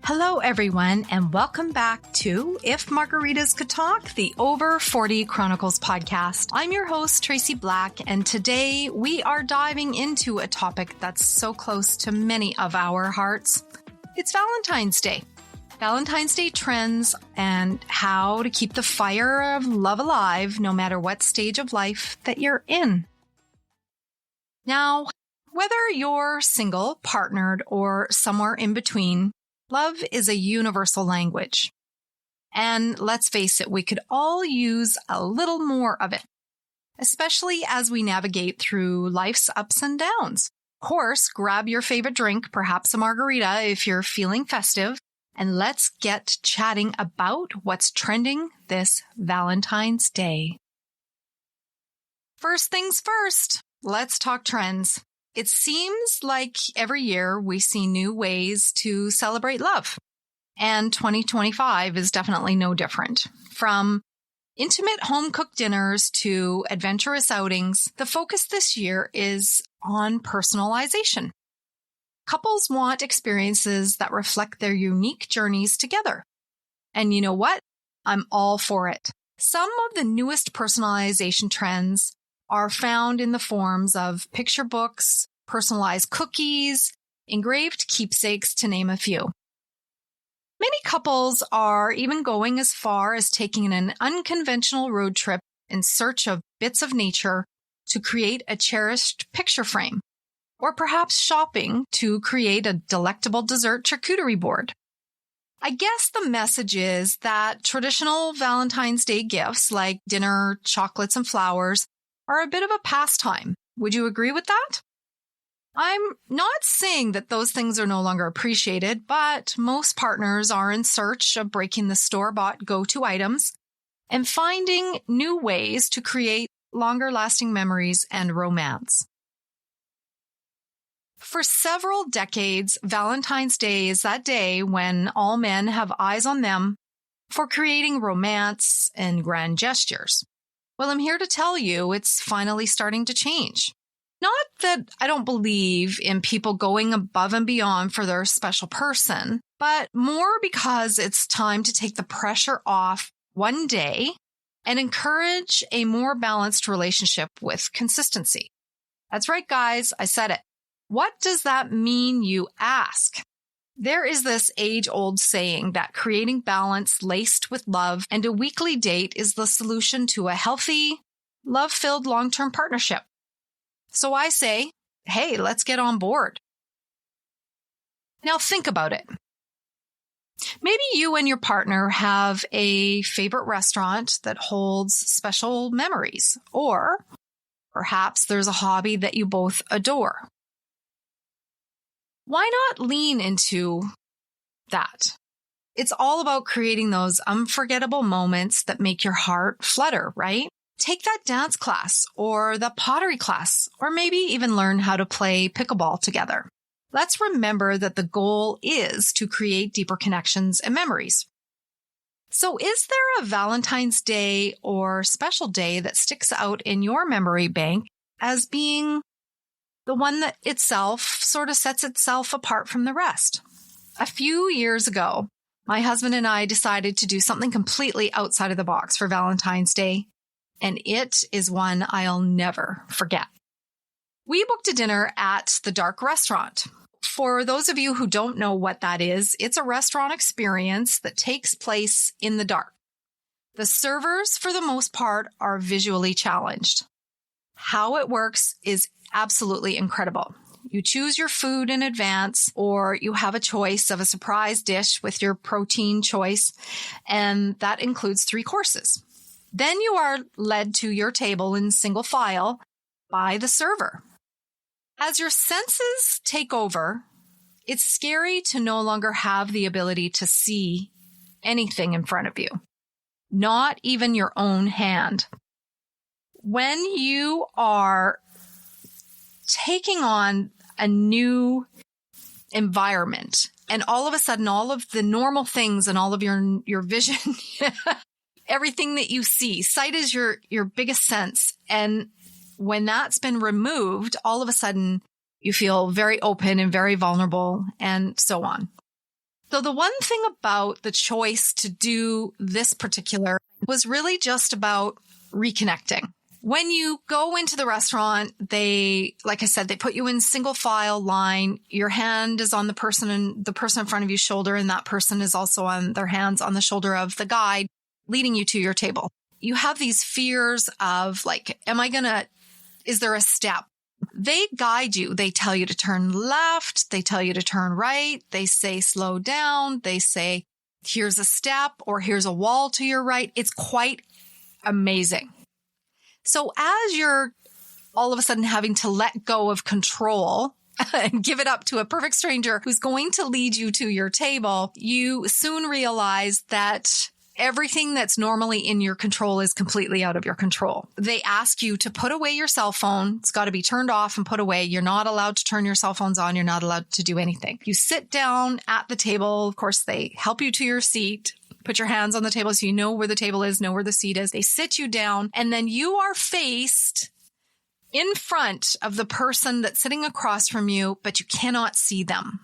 Hello, everyone, and welcome back to If Margaritas Could Talk, the Over 40 Chronicles podcast. I'm your host, Tracy Black, and today we are diving into a topic that's so close to many of our hearts. It's Valentine's Day. Valentine's Day trends and how to keep the fire of love alive no matter what stage of life that you're in. Now, whether you're single, partnered, or somewhere in between, love is a universal language. And let's face it, we could all use a little more of it, especially as we navigate through life's ups and downs. Of course, grab your favorite drink, perhaps a margarita if you're feeling festive, and let's get chatting about what's trending this Valentine's Day. First things first, let's talk trends. It seems like every year we see new ways to celebrate love, and 2025 is definitely no different. From intimate home-cooked dinners to adventurous outings, the focus this year is on personalization. Couples want experiences that reflect their unique journeys together. And you know what? I'm all for it. Some of the newest personalization trends are found in the forms of picture books, personalized cookies, engraved keepsakes, to name a few. Many couples are even going as far as taking an unconventional road trip in search of bits of nature to create a cherished picture frame, or perhaps shopping to create a delectable dessert charcuterie board. I guess the message is that traditional Valentine's Day gifts like dinner, chocolates, and flowers are a bit of a pastime. Would you agree with that? I'm not saying that those things are no longer appreciated, but most partners are in search of breaking the store-bought go-to items and finding new ways to create longer-lasting memories and romance. For several decades, Valentine's Day is that day when all men have eyes on them for creating romance and grand gestures. Well, I'm here to tell you it's finally starting to change. Not that I don't believe in people going above and beyond for their special person, but more because it's time to take the pressure off one day and encourage a more balanced relationship with consistency. That's right, guys. I said it. What does that mean, you ask? There is this age-old saying that creating balance laced with love and a weekly date is the solution to a healthy, love-filled long-term partnership. So I say, hey, let's get on board. Now think about it. Maybe you and your partner have a favorite restaurant that holds special memories, or perhaps there's a hobby that you both adore. Why not lean into that? It's all about creating those unforgettable moments that make your heart flutter, right? Take that dance class or the pottery class, or maybe even learn how to play pickleball together. Let's remember that the goal is to create deeper connections and memories. So is there a Valentine's Day or special day that sticks out in your memory bank as being the one that itself sort of sets itself apart from the rest? A few years ago, my husband and I decided to do something completely outside of the box for Valentine's Day, and it is one I'll never forget. We booked a dinner at the Dark Restaurant. For those of you who don't know what that is, it's a restaurant experience that takes place in the dark. The servers, for the most part, are visually challenged. How it works is absolutely incredible. You choose your food in advance, or you have a choice of a surprise dish with your protein choice, and that includes 3 courses. Then you are led to your table in single file by the server. As your senses take over, it's scary to no longer have the ability to see anything in front of you, not even your own hand. When you are taking on a new environment and all of a sudden all of the normal things and all of your vision, everything that you see, sight is your biggest sense. And when that's been removed, all of a sudden you feel very open and very vulnerable and so on. So the one thing about the choice to do this particular was really just about reconnecting. When you go into the restaurant, like I said, they put you in single file line. Your hand is on the person in front of you's shoulder, and that person is also on their hands on the shoulder of the guide leading you to your table. You have these fears of like, is there a step? They guide you. They tell you to turn left. They tell you to turn right. They say, slow down. They say, here's a step or here's a wall to your right. It's quite amazing. So as you're all of a sudden having to let go of control and give it up to a perfect stranger who's going to lead you to your table, you soon realize that everything that's normally in your control is completely out of your control. They ask you to put away your cell phone. It's got to be turned off and put away. You're not allowed to turn your cell phones on. You're not allowed to do anything. You sit down at the table. Of course, they help you to your seat. Put your hands on the table so you know where the table is, know where the seat is. They sit you down, and then you are faced in front of the person that's sitting across from you, but you cannot see them.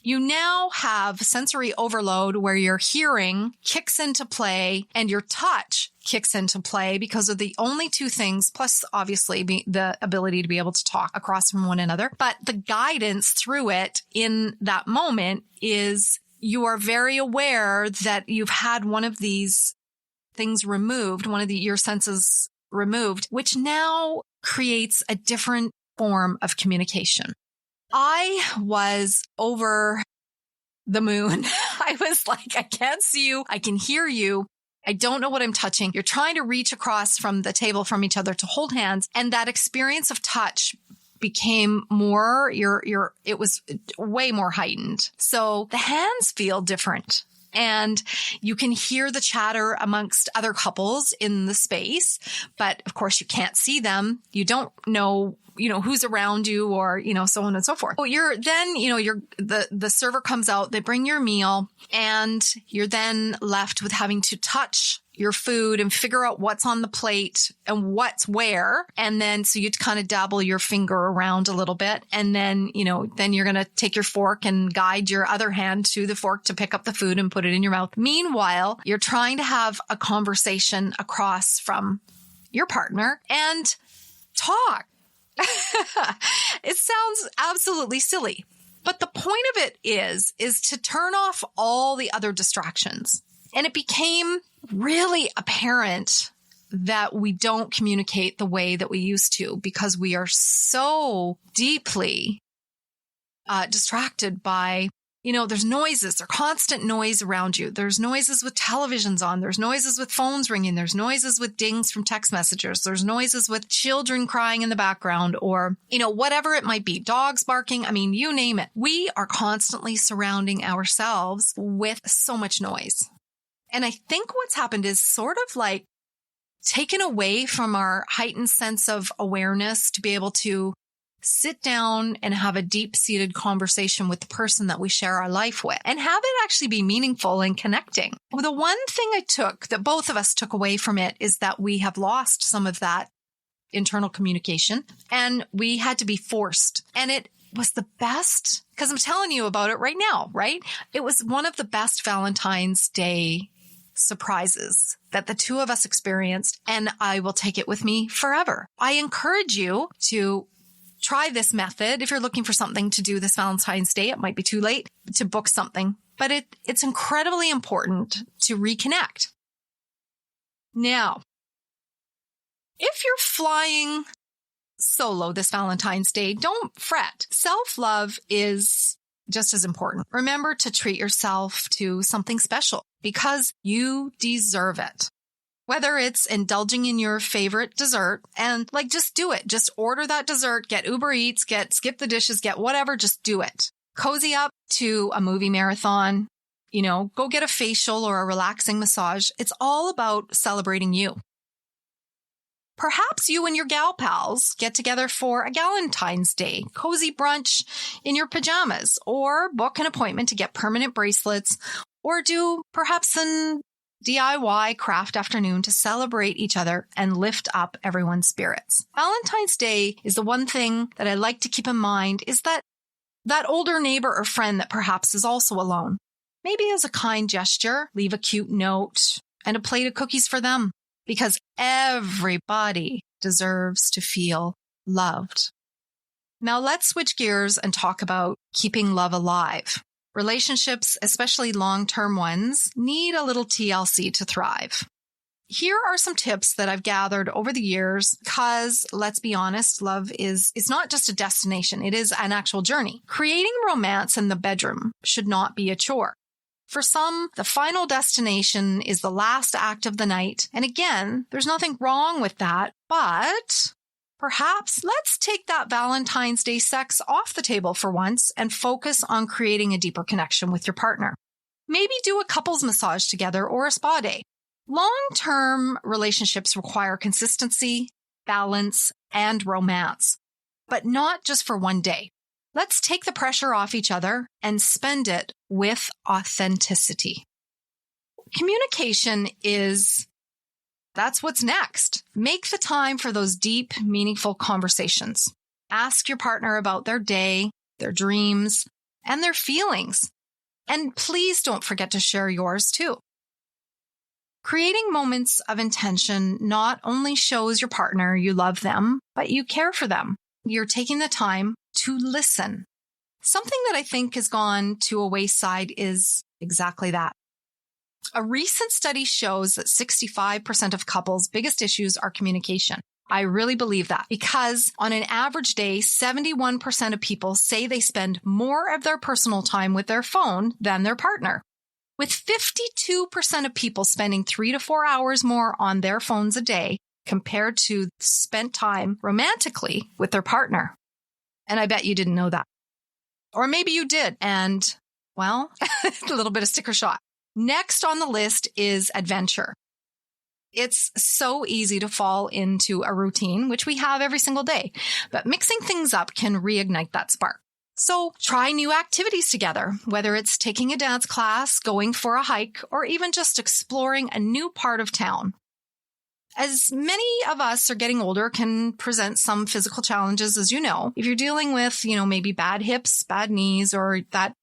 You now have sensory overload where your hearing kicks into play and your touch kicks into play because of the only two things, plus obviously the ability to be able to talk across from one another. But the guidance through it in that moment is you are very aware that you've had one of these things removed, your senses removed, which now creates a different form of communication. I was over the moon. I was like, I can't see you. I can hear you. I don't know what I'm touching. You're trying to reach across from the table from each other to hold hands. And that experience of touch became more, it was way more heightened. So the hands feel different. And you can hear the chatter amongst other couples in the space, but of course you can't see them. You don't know, who's around you or, so on and so forth. Well, the server comes out, they bring your meal, and you're then left with having to touch your food and figure out what's on the plate and what's where. And then, so you kind of dabble your finger around a little bit. And then, then you're going to take your fork and guide your other hand to the fork to pick up the food and put it in your mouth. Meanwhile, you're trying to have a conversation across from your partner and talk. It sounds absolutely silly, but the point of it is to turn off all the other distractions. And it became really apparent that we don't communicate the way that we used to because we are so deeply distracted by, there's noises, there's constant noise around you. There's noises with televisions on. There's noises with phones ringing. There's noises with dings from text messengers. There's noises with children crying in the background or, whatever it might be, dogs barking. I mean, you name it. We are constantly surrounding ourselves with so much noise. And I think what's happened is sort of like taken away from our heightened sense of awareness to be able to sit down and have a deep-seated conversation with the person that we share our life with and have it actually be meaningful and connecting. The one thing that both of us took away from it is that we have lost some of that internal communication and we had to be forced. And it was the best, because I'm telling you about it right now, right? It was one of the best Valentine's Day surprises that the two of us experienced, and I will take it with me forever. I encourage you to try this method. If you're looking for something to do this Valentine's Day, it might be too late to book something, but it's incredibly important to reconnect. Now, if you're flying solo this Valentine's Day, don't fret. Self-love is just as important. Remember to treat yourself to something special because you deserve it. Whether it's indulging in your favorite dessert and just do it. Just order that dessert, get Uber Eats, skip the dishes, get whatever, just do it. Cozy up to a movie marathon, go get a facial or a relaxing massage. It's all about celebrating you. Perhaps you and your gal pals get together for a Valentine's Day cozy brunch in your pajamas, or book an appointment to get permanent bracelets, or do perhaps an DIY craft afternoon to celebrate each other and lift up everyone's spirits. Valentine's Day is the one thing that I like to keep in mind is that older neighbor or friend that perhaps is also alone. Maybe as a kind gesture, leave a cute note and a plate of cookies for them, because everybody deserves to feel loved. Now let's switch gears and talk about keeping love alive. Relationships, especially long-term ones, need a little TLC to thrive. Here are some tips that I've gathered over the years because, let's be honest, love is not just a destination. It is an actual journey. Creating romance in the bedroom should not be a chore. For some, the final destination is the last act of the night. And again, there's nothing wrong with that, but perhaps let's take that Valentine's Day sex off the table for once and focus on creating a deeper connection with your partner. Maybe do a couples massage together or a spa day. Long-term relationships require consistency, balance, and romance, but not just for one day. Let's take the pressure off each other and spend it with authenticity. Communication that's what's next. Make the time for those deep, meaningful conversations. Ask your partner about their day, their dreams, and their feelings. And please don't forget to share yours too. Creating moments of intention not only shows your partner you love them, but you care for them. You're taking the time to listen. Something that I think has gone to a wayside is exactly that. A recent study shows that 65% of couples' biggest issues are communication. I really believe that because on an average day, 71% of people say they spend more of their personal time with their phone than their partner, with 52% of people spending 3 to 4 hours more on their phones a day compared to spent time romantically with their partner. And I bet you didn't know that. Or maybe you did. And, well, a little bit of sticker shock. Next on the list is adventure. It's so easy to fall into a routine, which we have every single day, but mixing things up can reignite that spark. So try new activities together, whether it's taking a dance class, going for a hike, or even just exploring a new part of town. As many of us are getting older can present some physical challenges, as you know. If you're dealing with, maybe bad hips, bad knees, or that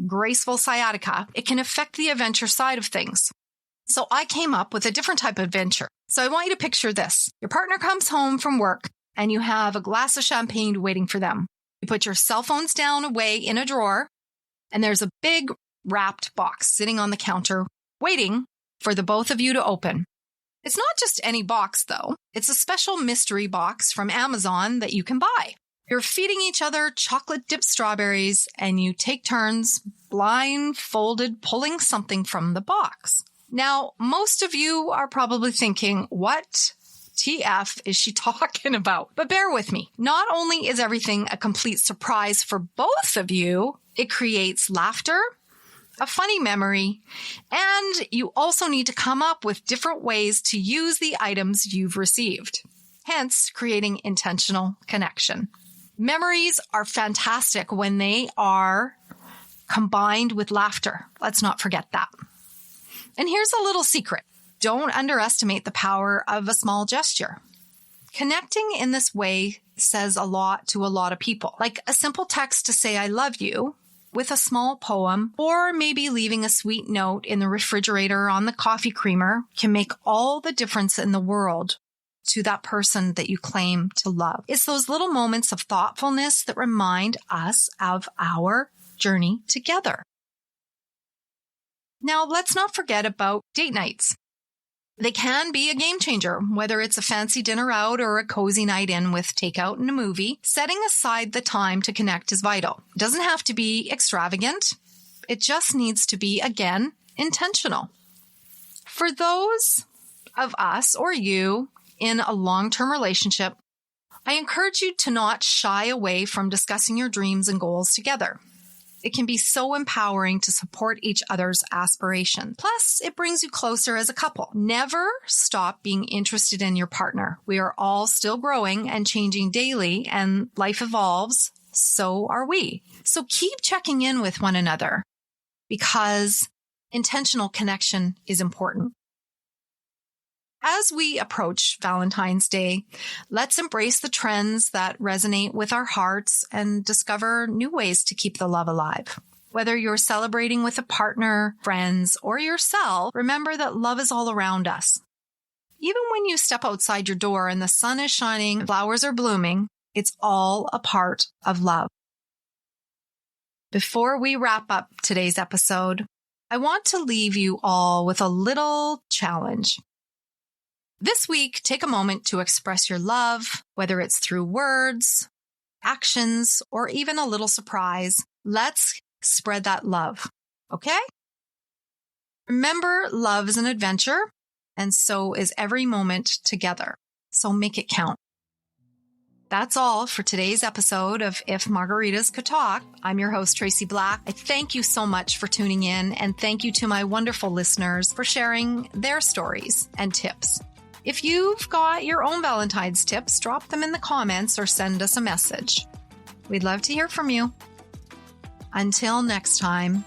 graceful sciatica, it can affect the adventure side of things. So I came up with a different type of adventure. So I want you to picture this. Your partner comes home from work and you have a glass of champagne waiting for them. You put your cell phones down away in a drawer and there's a big wrapped box sitting on the counter waiting for the both of you to open. It's not just any box though. It's a special mystery box from Amazon that you can buy. You're feeding each other chocolate-dipped strawberries and you take turns blindfolded pulling something from the box. Now, most of you are probably thinking, what TF is she talking about? But bear with me. Not only is everything a complete surprise for both of you, it creates laughter, a funny memory, and you also need to come up with different ways to use the items you've received, hence creating intentional connection. Memories are fantastic when they are combined with laughter. Let's not forget that. And here's a little secret. Don't underestimate the power of a small gesture. Connecting in this way says a lot to a lot of people, like a simple text to say I love you with a small poem, or maybe leaving a sweet note in the refrigerator on the coffee creamer can make all the difference in the world to that person that you claim to love. It's those little moments of thoughtfulness that remind us of our journey together. Now, let's not forget about date nights. They can be a game changer, whether it's a fancy dinner out or a cozy night in with takeout and a movie. Setting aside the time to connect is vital. It doesn't have to be extravagant. It just needs to be, again, intentional. For those of us or you in a long-term relationship, I encourage you to not shy away from discussing your dreams and goals together. It can be so empowering to support each other's aspirations. Plus, it brings you closer as a couple. Never stop being interested in your partner. We are all still growing and changing daily, and life evolves. So are we. So keep checking in with one another because intentional connection is important. As we approach Valentine's Day, let's embrace the trends that resonate with our hearts and discover new ways to keep the love alive. Whether you're celebrating with a partner, friends, or yourself, remember that love is all around us. Even when you step outside your door and the sun is shining, flowers are blooming, it's all a part of love. Before we wrap up today's episode, I want to leave you all with a little challenge. This week, take a moment to express your love, whether it's through words, actions, or even a little surprise. Let's spread that love, okay? Remember, love is an adventure, and so is every moment together. So make it count. That's all for today's episode of If Margaritas Could Talk. I'm your host, Tracy Black. I thank you so much for tuning in, and thank you to my wonderful listeners for sharing their stories and tips. If you've got your own Valentine's tips, drop them in the comments or send us a message. We'd love to hear from you. Until next time,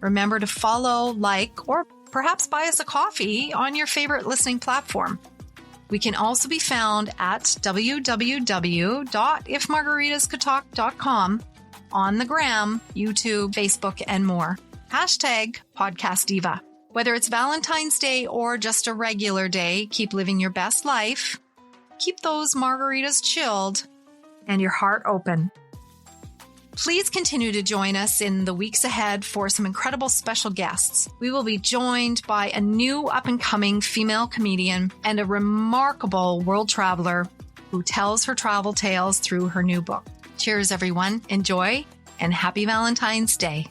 remember to follow, like, or perhaps buy us a coffee on your favorite listening platform. We can also be found at www.ifmargaritascouldtalk.com, on the gram, YouTube, Facebook, and more. #podcastdiva. Whether it's Valentine's Day or just a regular day, keep living your best life, keep those margaritas chilled, and your heart open. Please continue to join us in the weeks ahead for some incredible special guests. We will be joined by a new up-and-coming female comedian and a remarkable world traveler who tells her travel tales through her new book. Cheers, everyone. Enjoy, and happy Valentine's Day.